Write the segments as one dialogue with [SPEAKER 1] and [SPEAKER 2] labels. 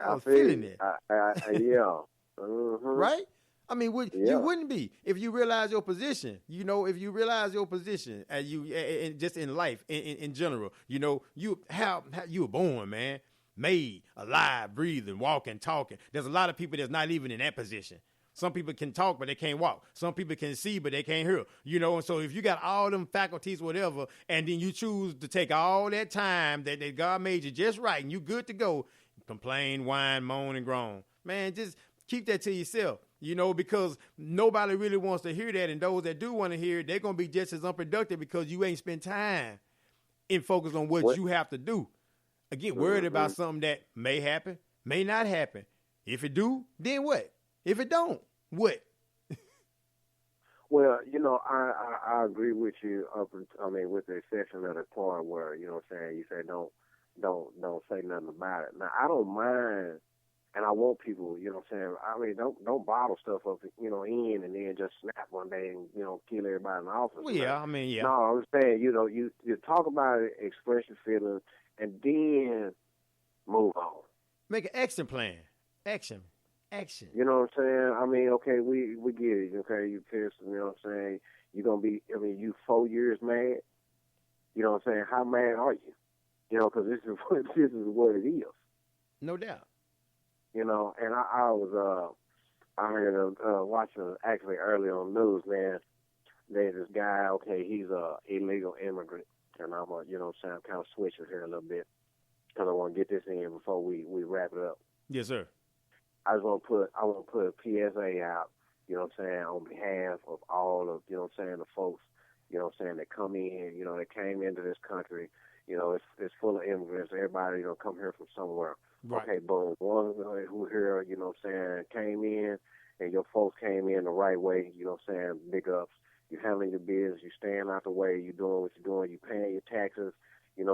[SPEAKER 1] I was
[SPEAKER 2] feel
[SPEAKER 1] feeling
[SPEAKER 2] you.
[SPEAKER 1] it.
[SPEAKER 2] Yeah. Mm-hmm.
[SPEAKER 1] Right? I mean, you
[SPEAKER 2] Yeah.
[SPEAKER 1] wouldn't be if you realize your position. You know, if you realize your position, and and just in life, in general, you know, you how you were born, man, made, alive, breathing, walking, talking. There's a lot of people that's not even in that position. Some people can talk, but they can't walk. Some people can see, but they can't hear. You know, and so if you got all them faculties, whatever, and then you choose to take all that time that God made you just right, and you good to go, complain, whine, moan, and groan, man, just keep that to yourself. You know, because nobody really wants to hear that, and those that do want to hear it, they're gonna be just as unproductive because you ain't spent time and focus on what
[SPEAKER 2] What?
[SPEAKER 1] you have to do. I get worried
[SPEAKER 2] Mm-hmm.
[SPEAKER 1] about something that may happen, may not happen. If it do, then what? If it don't, what?
[SPEAKER 2] Well, I agree with you. With the exception of the part where what I'm saying, you say don't say nothing about it. Now, I don't mind, and I want people, what I'm saying. I mean, don't bottle stuff up, in and then just snap one day and kill everybody in the office.
[SPEAKER 1] Well, yeah, I mean,
[SPEAKER 2] No,
[SPEAKER 1] yeah.
[SPEAKER 2] I'm saying, you talk about it, express your feelings, and then move on.
[SPEAKER 1] Make an action plan. Action. Action.
[SPEAKER 2] You know what I'm saying? I mean, okay, we get it. Okay, you pissed. You know what I'm saying? You're gonna be. I mean, you 4 years mad. You know what I'm saying? How mad are you? Because this is this is what it is.
[SPEAKER 1] No doubt.
[SPEAKER 2] And I was I heard watching actually early on the news, man. There's this guy. Okay, he's a illegal immigrant, and I'm I'm kind of switching here a little bit because I want to get this in before we wrap it up.
[SPEAKER 1] Yes, sir.
[SPEAKER 2] I want to put a PSA out, on behalf of all of, the folks, that come in, that came into this country, it's full of immigrants, everybody, come here from somewhere.
[SPEAKER 1] Right.
[SPEAKER 2] Okay, boom, one who here, came in, and your folks came in the right way, big ups. You handling your business, you staying out the way, you doing what you're doing, you paying your taxes, you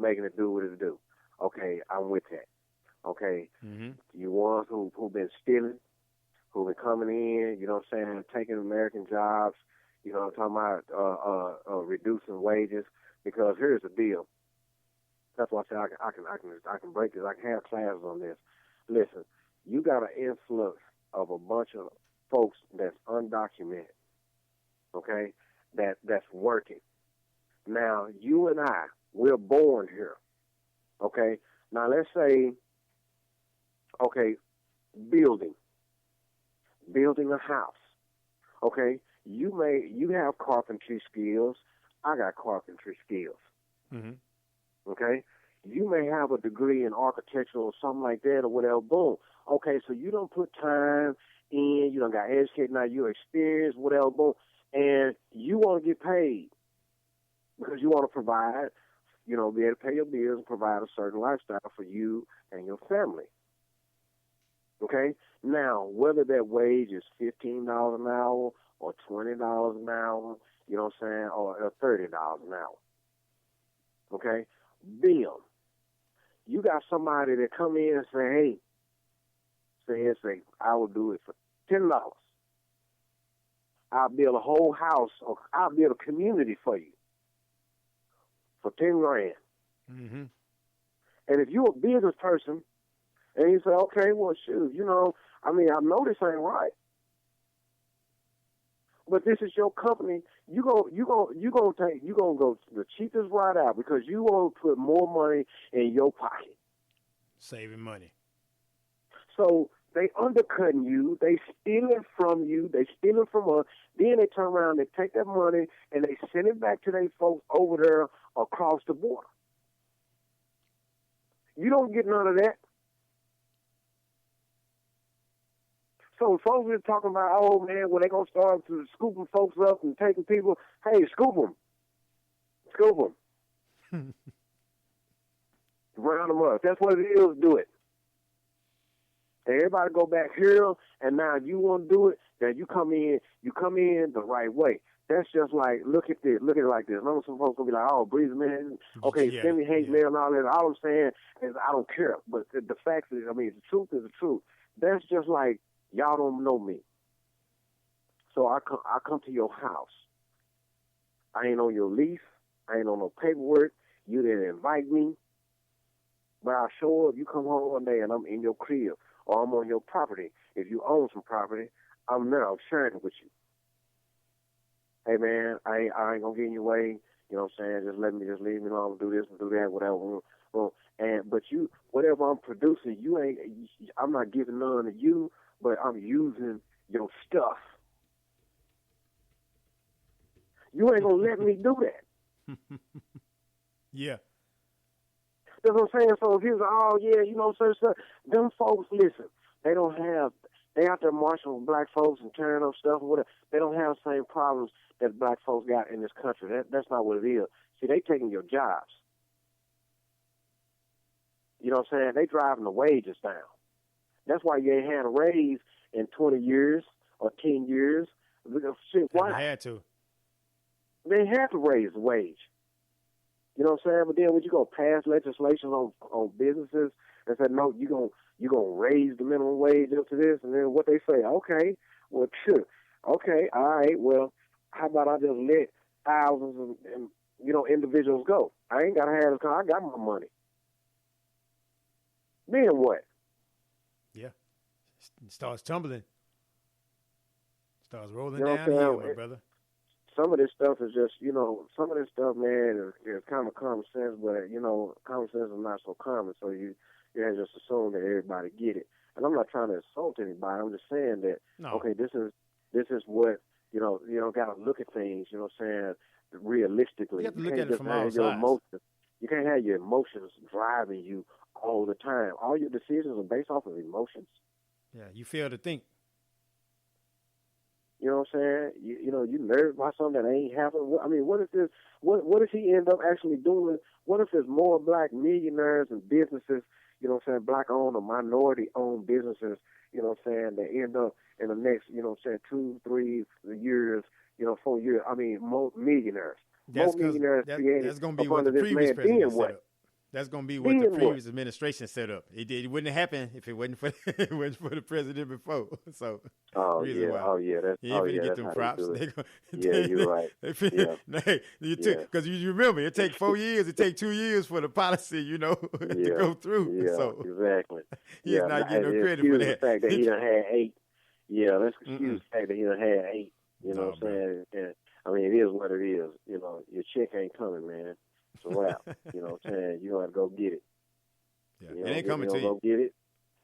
[SPEAKER 2] making it do what it do. Okay, I'm with that. Okay, you ones who been stealing, who been coming in, taking American jobs, I'm talking about reducing wages. Because here's the deal. That's why I say I can break this. I can have classes on this. Listen, you got an influx of a bunch of folks that's undocumented. Okay, that's working. Now you and I, we're born here. Okay, now let's say. Okay, building a house. Okay, you have carpentry skills. I got carpentry skills. Okay, you may have a degree in architecture or something like that or whatever. Boom. Okay, so you don't put time in. You don't got educated. Now you're experienced, whatever. Boom, and you want to get paid because you want to provide. Be able to pay your bills and provide a certain lifestyle for you and your family. Okay? Now, whether that wage is $15 an hour or $20 an hour, or $30 an hour. Okay? Bill. You got somebody that come in and say, I will do it for $10. I'll build a whole house, or I'll build a community for you for $10,000. And if you're a business person, and you say, okay, well, shoot, I know this ain't right, but this is your company. You gonna go the cheapest route out because you want to put more money in your pocket,
[SPEAKER 1] saving money.
[SPEAKER 2] So they undercutting you, they stealing from you, they stealing from us. Then they turn around, they take that money and they send it back to their folks over there across the border. You don't get none of that. So folks are talking about, oh man, when they gonna start scooping folks up and taking people, hey, scoop them, round them up. That's what it is. Do it. Everybody go back here, and now you want to do it. Then you come in the right way. That's just like, look at this, look at it like this. I know some folks gonna be like, oh, Breezy, man, okay, send me hate mail and all that. All I'm saying is I don't care. But the fact is, the truth is the truth. That's just like, y'all don't know me. So I come to your house. I ain't on your lease. I ain't on no paperwork. You didn't invite me. But I show up, you come home one day and I'm in your crib or I'm on your property. If you own some property, I'm there, I'm sharing it with you. Hey man, I ain't gonna get in your way. You know what I'm saying? Just leave me alone, do this and do that, whatever. But you, whatever I'm producing, I'm not giving none to you, but I'm using your stuff. You ain't gonna let me do that.
[SPEAKER 1] Yeah.
[SPEAKER 2] That's what I'm saying. So if he was like, oh yeah, you know, such stuff, them folks, listen, they out there marching with black folks and tearing up stuff or whatever. They don't have the same problems that black folks got in this country. That's not what it is. See, they taking your jobs. You know what I'm saying? They driving the wages down. That's why you ain't had a raise in 20 years or 10 years. Shit, why?
[SPEAKER 1] They had to.
[SPEAKER 2] They had to raise the wage. You know what I'm saying? But then when you go pass legislation on businesses and say, no, you gonna raise the minimum wage up to this, and then what they say, okay, well, sure, okay, all right, well, how about I just let thousands and individuals go? I ain't gotta have this car. I got my money. Then what?
[SPEAKER 1] Yeah, it starts tumbling, starts rolling
[SPEAKER 2] You know
[SPEAKER 1] down the hill, my brother.
[SPEAKER 2] Some of this stuff is just, some of this stuff, man, is kind of common sense, but, common sense is not so common, so you just assume that everybody get it. And I'm not trying to insult anybody. I'm just saying that, okay, this is what, you got to look at things, you know what I'm saying, realistically.
[SPEAKER 1] You have to look at it from all sides.
[SPEAKER 2] You can't have your emotions driving you all the time. All your decisions are based off of emotions.
[SPEAKER 1] Yeah, you fail to think.
[SPEAKER 2] You know what I'm saying? You nervous about something that ain't happening. I mean, what if he end up actually doing? What if there's more black millionaires and businesses, you know what I'm saying, black owned or minority owned businesses, you know what I'm saying, that end up in the next, you know what I'm saying, 2, 3 years, 4 years. I mean, more millionaires.
[SPEAKER 1] That's going to be what the previous president set up. That's going to be what the previous administration set up. It wouldn't happen if it wasn't for the president before. So,
[SPEAKER 2] get
[SPEAKER 1] them props.
[SPEAKER 2] You're right.
[SPEAKER 1] Because you remember, it take 4 years. It take 2 years for the policy, to go through.
[SPEAKER 2] Yeah,
[SPEAKER 1] so
[SPEAKER 2] exactly.
[SPEAKER 1] He's not getting no credit for that.
[SPEAKER 2] The fact that he done had 8. Yeah, let's excuse the fact that he done had 8. You know what I'm saying? And, I mean, it is what it is. Your check ain't coming, man. It's a wrap. You know what I'm saying? You gotta go get it.
[SPEAKER 1] Yeah, it ain't coming to you.
[SPEAKER 2] You don't go get it.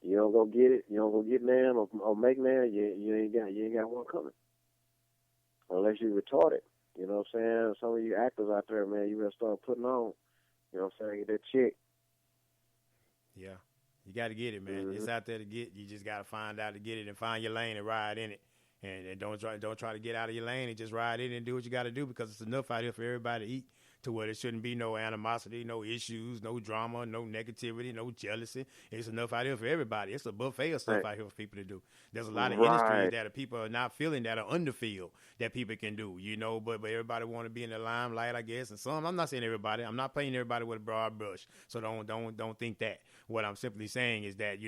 [SPEAKER 2] You don't go get it. You don't go get nan or make nan. You ain't got one coming. Unless you retarded. You know what I'm saying? Some of you actors out there, man, you better start putting on. You know what I'm saying? Get that check.
[SPEAKER 1] Yeah, you got to get it, man. It's out there to get. You just got to find out to get it and find your lane and ride in it. And don't try to get out of your lane and just ride in and do what you got to do, because it's enough out here for everybody to eat. To where there shouldn't be no animosity, no issues, no drama, no negativity, no jealousy. It's enough out here for everybody. It's a buffet of stuff out here for people to do. There's a lot of industries that people are not feeling, that are underfilled, that people can do, but everybody want to be in the limelight, I guess. And some, I'm not saying everybody. I'm not painting everybody with a broad brush. So don't think that. What I'm simply saying is that,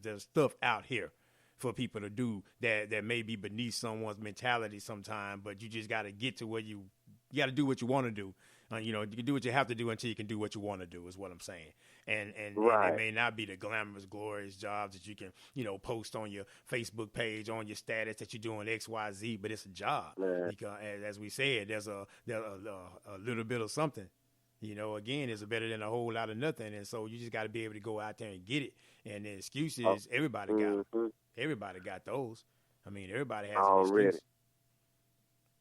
[SPEAKER 1] there's stuff out here for people to do that may be beneath someone's mentality sometime, but you just got to get to where you got to do what you want to do. You can do what you have to do until you can do what you want to do, is what I'm saying. And it may not be the glamorous, glorious jobs that you can, post on your Facebook page, on your status that you're doing X, Y, Z, but it's a job. Man. Because as we said, there's a little bit of something. Again, it's better than a whole lot of nothing. And so you just got to be able to go out there and get it. And the excuses, everybody got them. Everybody got those. I mean, everybody has an excuse.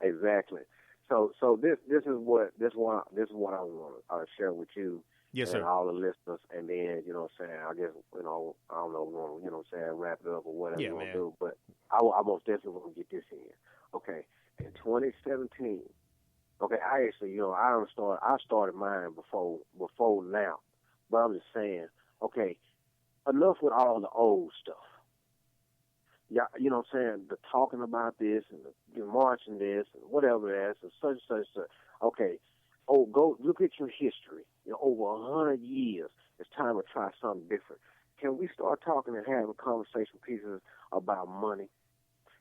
[SPEAKER 2] Exactly. So this is what I want to share with you,
[SPEAKER 1] yes,
[SPEAKER 2] and
[SPEAKER 1] sir,
[SPEAKER 2] all the listeners, and then I guess I don't know, we want to wrap it up or whatever you want to do, but I most definitely want to get this in. Okay, in 2017, okay, I actually I started mine before now, but I'm just saying, okay, enough with all the old stuff. Yeah, you know what I'm saying, the talking about this and the marching this and whatever it is and such. Okay, go look at your history. Over 100 years, it's time to try something different. Can we start talking and having conversation pieces about money?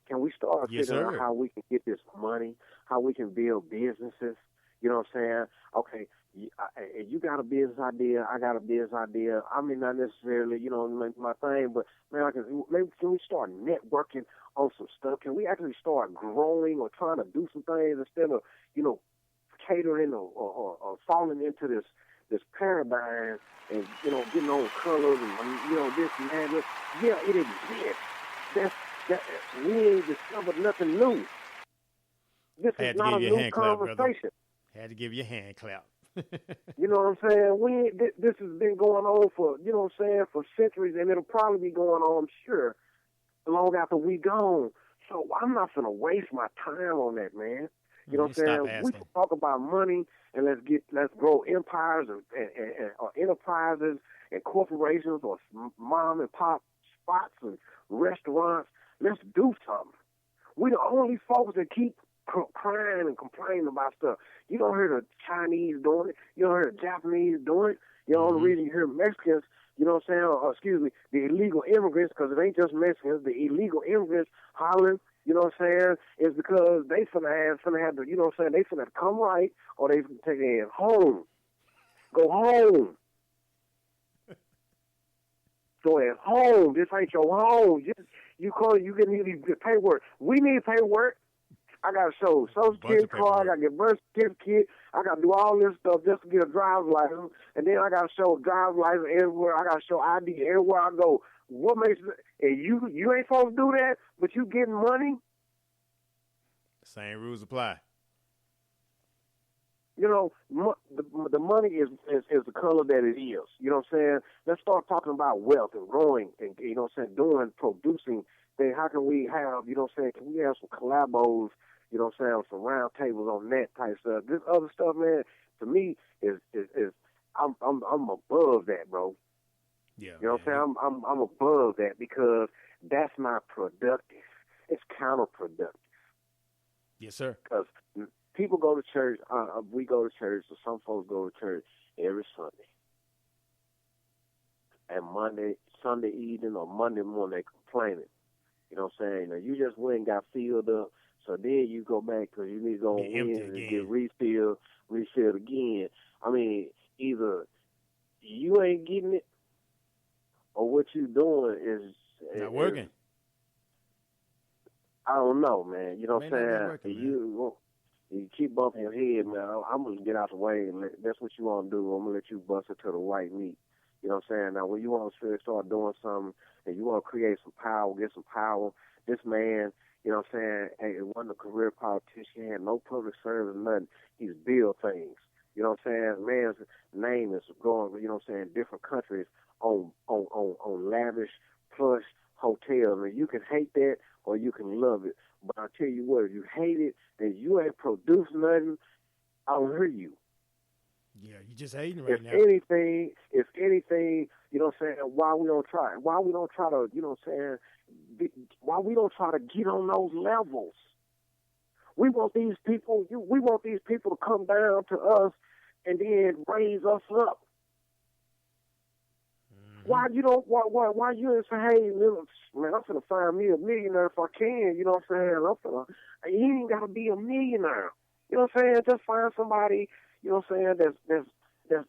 [SPEAKER 2] Can we start figuring out how we can get this money, how we can build businesses? You know what I'm saying? Okay, You got a business idea, I got a business idea. I mean, not necessarily, my thing, but man, maybe can we start networking on some stuff? Can we actually start growing or trying to do some things instead of, catering or falling into this paradigm and, getting on colors and, this and that. Yeah, it exists. We ain't discovered nothing new. This is not a new conversation.
[SPEAKER 1] Had to give you a hand clap.
[SPEAKER 2] You know what I'm saying? This has been going on for, for centuries, and it'll probably be going on, I'm sure, long after we gone. So I'm not going to waste my time on that, man. You know what I'm saying? We can talk about money and let's grow empires and or enterprises and corporations or mom and pop spots and restaurants. Let's do something. We the only folks that keep crying and complaining about stuff. You don't hear the Chinese doing it. You don't hear the Japanese doing it. The only reason you hear Mexicans, you know what I'm saying, or the illegal immigrants, because it ain't just Mexicans, the illegal immigrants hollering, you know what I'm saying, is because they finna have to, you know what I'm saying, they finna come right, or they finna take their ass home. Go home. Go at home. This ain't your home. You can need paperwork. We need paperwork. I got to show Social Security card. I got to get birth certificate. I got to do all this stuff just to get a driver's license. And then I got to show driver's license everywhere. I got to show ID everywhere I go. What makes it? And you ain't supposed to do that, but you getting money?
[SPEAKER 1] Same rules apply.
[SPEAKER 2] The money is the color that it is. You know what I'm saying? Let's start talking about wealth and growing and, you know what I'm saying, producing things. How can we have, you know what I'm saying, can we have some collabos, you know what I'm saying, some round tables on that type stuff. This other stuff, man, to me is I'm above that, bro.
[SPEAKER 1] Yeah.
[SPEAKER 2] You know what I'm saying? I'm above that because that's not productive. It's counterproductive.
[SPEAKER 1] Yes, sir.
[SPEAKER 2] Because people go to church. We go to church, or some folks go to church every Sunday. And Sunday evening or Monday morning, they complaining. You know what I'm saying? Now, you just went and got filled up, so then you go back because you need to go in and get refilled again. I mean, either you ain't getting it, or what you doing is
[SPEAKER 1] not working.
[SPEAKER 2] I don't know, man. You know what I'm saying?
[SPEAKER 1] Working,
[SPEAKER 2] you keep bumping your head, man. I'm going to get out the way, and that's what you want to do. I'm going to let you bust it to the white meat. You know what I'm saying? Now, when you want to start doing something and you want to create some power, get some power, this man, you know what I'm saying, hey, it wasn't a career politician. He had no public service, nothing. He's built things. You know what I'm saying? Man's name is going, you know what I'm saying, different countries on lavish, plush hotels. And you can hate that or you can love it. But I'll tell you what, if you hate it and you ain't produced nothing, I'll hear you.
[SPEAKER 1] Yeah, you just hating right now.
[SPEAKER 2] If anything, you know what I'm saying, why we don't try to, you know what I'm saying, why we don't try to get on those levels. We want these people to come down to us and then raise us up. Mm-hmm. Why you didn't say, hey, man, I'm finna find me a millionaire if I can, you know what I'm saying? You ain't gotta be a millionaire. You know what I'm saying? Just find somebody, you know what I'm saying,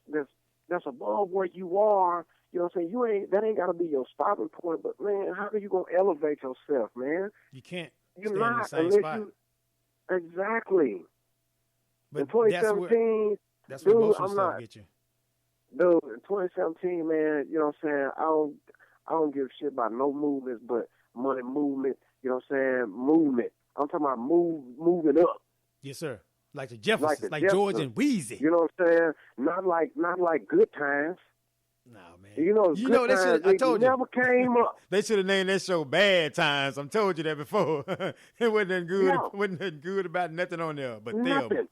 [SPEAKER 2] that's above where you are. You know what I'm saying? That ain't gotta be your stopping point, but man, how are you gonna elevate yourself, man?
[SPEAKER 1] You can't
[SPEAKER 2] You're
[SPEAKER 1] stay
[SPEAKER 2] not
[SPEAKER 1] in the same spot.
[SPEAKER 2] Exactly.
[SPEAKER 1] But
[SPEAKER 2] in 2017,
[SPEAKER 1] that's where most of the
[SPEAKER 2] I'm
[SPEAKER 1] stuff
[SPEAKER 2] not
[SPEAKER 1] get you.
[SPEAKER 2] Dude, in 2017, man, you know what I'm saying, I don't give a shit about no movements but money movement, you know what I'm saying, movement. I'm talking about moving up.
[SPEAKER 1] Yes, sir. Like the Jeffersons, like George and Breezy.
[SPEAKER 2] You know what I'm saying? Not like Good Times.
[SPEAKER 1] No, man.
[SPEAKER 2] You know
[SPEAKER 1] they should. I told you.
[SPEAKER 2] Never came up.
[SPEAKER 1] They should have named that show Bad Times. I told you that before. It wasn't nothing good.
[SPEAKER 2] Yeah.
[SPEAKER 1] Wasn't nothing good about nothing on there. But
[SPEAKER 2] nothing.
[SPEAKER 1] them.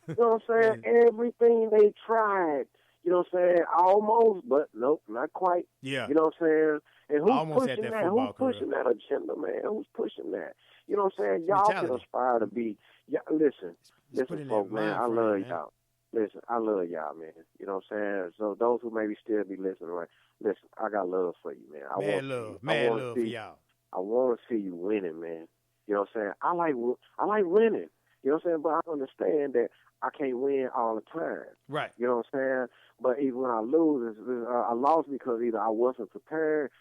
[SPEAKER 2] You know what I'm saying? Everything they tried. You know what I'm saying? Almost, but nope, not quite.
[SPEAKER 1] Yeah.
[SPEAKER 2] You know what I'm saying? And who's
[SPEAKER 1] almost
[SPEAKER 2] pushing
[SPEAKER 1] that?
[SPEAKER 2] Who's pushing that agenda, man? Who's pushing that? You know what I'm saying? Y'all can aspire to be. Yeah, listen, folks, man. I love y'all. Listen, I love y'all, man. You know what I'm saying? So those who maybe still be listening, right? Listen, I got love for you, man.
[SPEAKER 1] Mad love for y'all.
[SPEAKER 2] I want to see you winning, man. You know what I'm saying? I like winning. You know what I'm saying? But I understand that I can't win all the time.
[SPEAKER 1] Right.
[SPEAKER 2] You know what I'm saying? But even when I lose, I lost because either I wasn't prepared